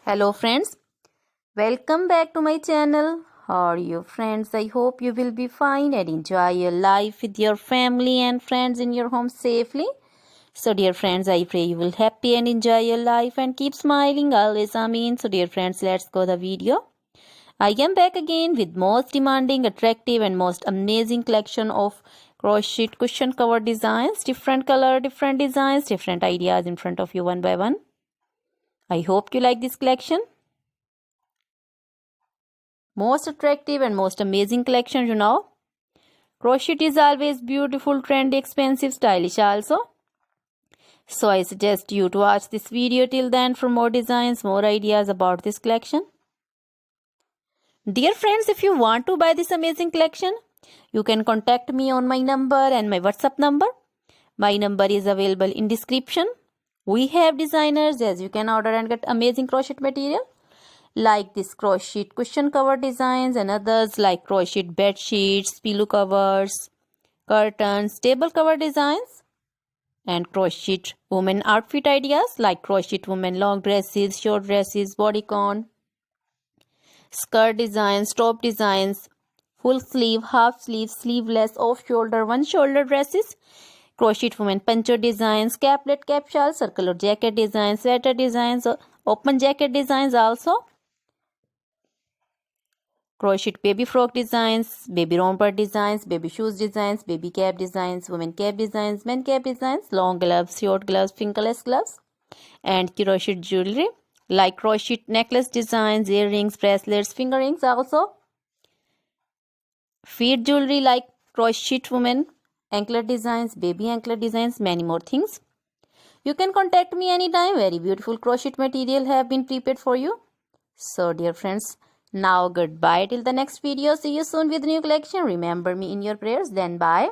Hello friends, welcome back to my channel. How are you friends? I hope you will be fine and enjoy your life with your family and friends in your home safely. So dear friends, I pray you will happy and enjoy your life and keep smiling always. Amen. So dear friends, let's go the video. I am back again with most demanding, attractive and most amazing collection of crochet cushion cover designs. Different color, different designs, different ideas in front of you one by one. I hope you like this collection. Most attractive and most amazing collection, Crochet is always beautiful, trendy, expensive, stylish also. So I suggest you to watch this video till then for more designs, more ideas about this collection. Dear friends, if you want to buy this amazing collection, you can contact me on my number and my WhatsApp number. My number is available in description. We have designers as you can order and get amazing crochet material like this crochet cushion cover designs and others like crochet bed sheets, pillow covers, curtains, table cover designs, and crochet women outfit ideas like crochet women long dresses, short dresses, bodycon, skirt designs, top designs, full sleeve, half sleeve, sleeveless, off shoulder, one shoulder dresses, crochet women poncho designs, caplet, cap shawl, circular jacket designs, sweater designs, open jacket designs also. Crochet baby frock designs, baby romper designs, baby shoes designs, baby cap designs, women cap designs, men cap designs, long gloves, short gloves, fingerless gloves, and crochet jewelry like crochet necklace designs, earrings, bracelets, finger rings also. Feet jewelry like crochet women anklet designs, baby anklet designs, many more things. You can contact me anytime. Very beautiful crochet material have been prepared for you. So dear friends, now goodbye till the next video. See you soon with new collection. Remember me in your prayers. Then bye.